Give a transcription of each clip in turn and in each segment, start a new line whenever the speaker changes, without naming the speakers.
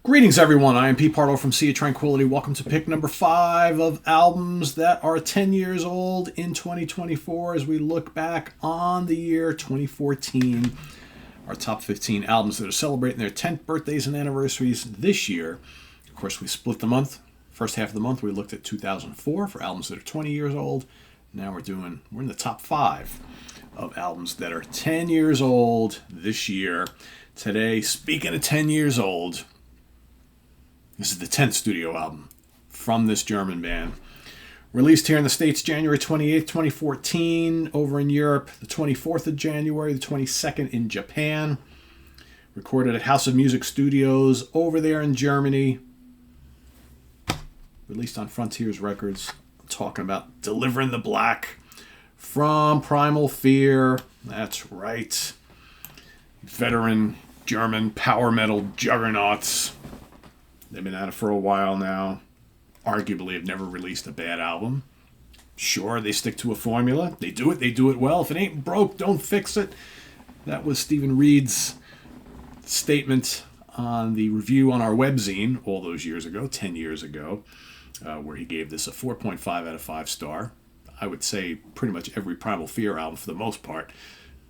Greetings, everyone. I am Pete Pardo from Sea of Tranquility. Welcome to pick number 5 of albums that are 10 years old in 2024 as we look back on the year 2014. Our top 15 albums that are celebrating their 10th birthdays and anniversaries this year. Of course, we split the month. First half of the month, we looked at 2004 for albums that are 20 years old. Now we're in the top 5 of albums that are 10 years old this year. Today, speaking of 10 years old, this is the 10th studio album from this German band. Released here in the States January 28th, 2014. Over in Europe, the 24th of January, the 22nd in Japan. Recorded at House of Music Studios over there in Germany. Released on Frontiers Records. I'm talking about Delivering the Black from Primal Fear. That's right. Veteran German power metal juggernauts. They've been at it for a while now. Arguably have never released a bad album. Sure, they stick to a formula. They do it well. If it ain't broke, don't fix it. That was Stephen Reed's statement on the review on our webzine all those years ago, 10 years ago, where he gave this a 4.5 out of 5 star. I would say pretty much every Primal Fear album, for the most part,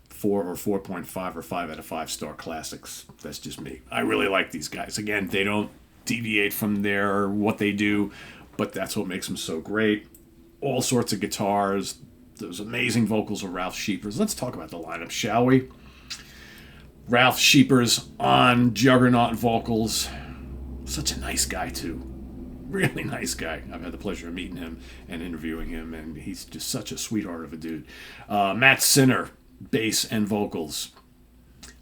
4 or 4.5 or 5 out of 5 star classics. That's just me. I really like these guys. Again, they don't deviate from what they do, but that's what makes them so great. All sorts of guitars, those amazing vocals of Ralph Scheepers. Let's talk about the lineup, shall we? Ralph Scheepers on Juggernaut vocals. Such a nice guy, too. Really nice guy. I've had the pleasure of meeting him and interviewing him, and he's just such a sweetheart of a dude. Matt Sinner, bass and vocals.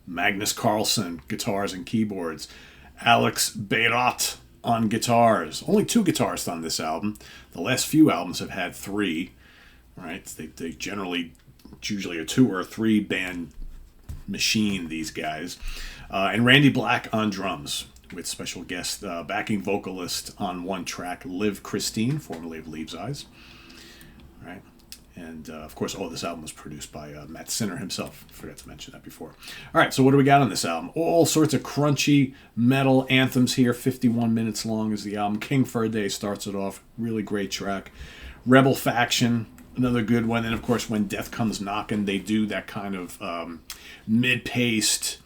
Magnus Carlsen, guitars and keyboards. Alex Beirot on guitars. Only 2 guitarists on this album. The last few albums have had 3. Right? They generally, it's usually a 2 or a 3 band machine, these guys. And Randy Black on drums, with special guest backing vocalist on one track, Liv Christine, formerly of Leaves' Eyes. Right? And, of course, this album was produced by Matt Sinner himself. Forgot to mention that before. All right, so what do we got on this album? All sorts of crunchy metal anthems here. 51 minutes long is the album. King for a Day starts it off. Really great track. Rebel Faction, another good one. And, of course, When Death Comes Knocking, they do that kind of mid-paced,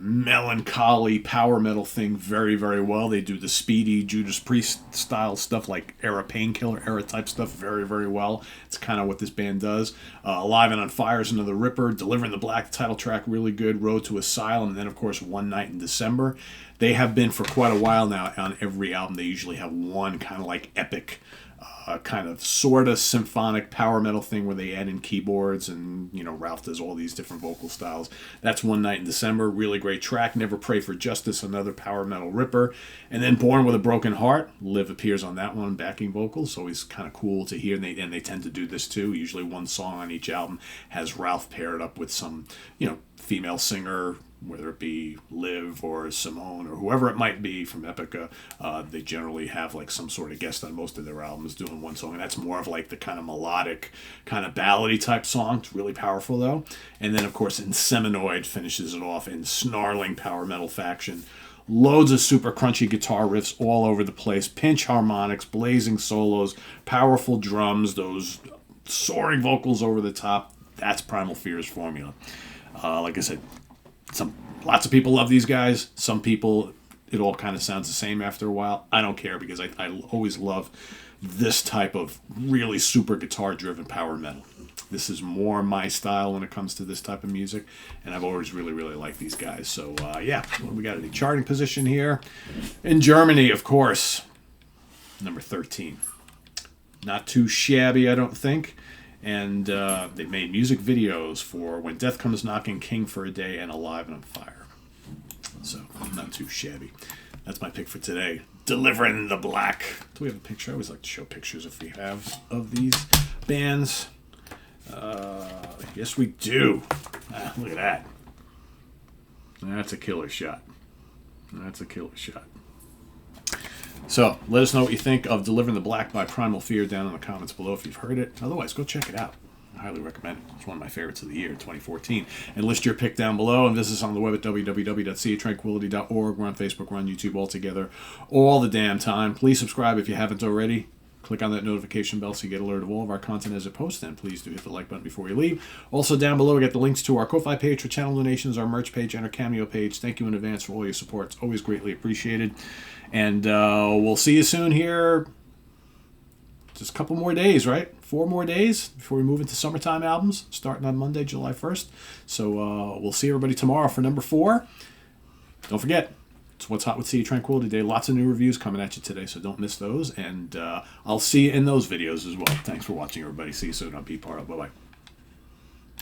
melancholy power metal thing very, very well. They do the speedy Judas Priest style stuff, like era Painkiller era type stuff, very, very well. It's kind of what this band does. Alive and on Fire is another ripper. Delivering the Black, the title track, really good. Road to Asylum, and then of course One Night in December. They have been for quite a while now on every album. They usually have one kind of like epic, kind of sort of symphonic power metal thing where they add in keyboards, and Ralph does all these different vocal styles. That's One Night in December, really great track. Never Pray for Justice, another power metal ripper. And then Born with a Broken Heart, Liv appears on that one, backing vocals, so always kind of cool to hear. And they tend to do this too. Usually one song on each album has Ralph paired up with some female singer, whether it be Liv or Simone or whoever it might be from Epica. They generally have like some sort of guest on most of their albums doing one song, and that's more of like the kind of melodic, kind of ballady type song. It's really powerful though. And then of course Inseminoid finishes it off in snarling power metal faction. Loads of super crunchy guitar riffs all over the place, pinch harmonics, blazing solos, powerful drums, those soaring vocals over the top. That's Primal Fear's formula. Like I said, lots of people love these guys. Some people, it all kind of sounds the same after a while. I don't care, because I always love this type of really super guitar-driven power metal. This is more my style when it comes to this type of music, and I've always really, really liked these guys. So, what we got in the charting position here? In Germany, of course, number 13. Not too shabby, I don't think. And they made music videos for When Death Comes Knocking, King for a Day, and Alive and on Fire. So, not too shabby. That's my pick for today. Delivering the Black. Do we have a picture? I always like to show pictures if we have of these bands. Yes, we do. Look at that. That's a killer shot. That's a killer shot. So, let us know what you think of Delivering the Black by Primal Fear down in the comments below if you've heard it. Otherwise, go check it out. I highly recommend it. It's one of my favorites of the year, 2014. And list your pick down below, and visit us on the web at www.seatranquility.org. We're on Facebook, we're on YouTube all together all the damn time. Please subscribe if you haven't already. Click on that notification bell so you get alerted of all of our content as it posts, and please do hit the like button before you leave. Also, down below, we get the links to our Ko-Fi page for channel donations, our merch page, and our Cameo page. Thank you in advance for all your support. It's always greatly appreciated. And we'll see you soon here. Just a couple more days, right? 4 more days before we move into summertime albums, starting on Monday, July 1st. So we'll see everybody tomorrow for number 4. Don't forget, it's What's Hot with Sea Tranquility Day. Lots of new reviews coming at you today, so don't miss those. And I'll see you in those videos as well. Thanks for watching, everybody. See you soon on Pete Pardo. Bye-bye.